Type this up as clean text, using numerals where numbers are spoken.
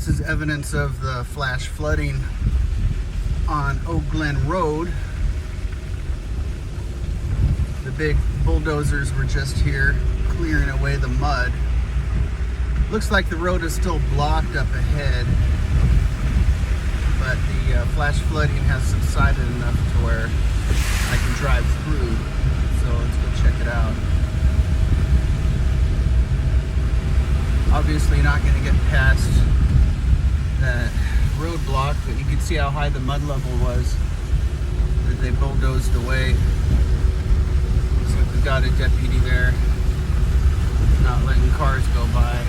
This is evidence of the flash flooding on Glen Road. The big bulldozers were just here clearing away the mud. Looks like the road is still blocked up ahead, but the flash flooding has subsided enough to where I can drive through. So let's go check it out. Obviously not going to get past that roadblock, but you can see how high the mud level was that they bulldozed away. Looks like we got a deputy there, not letting cars go by.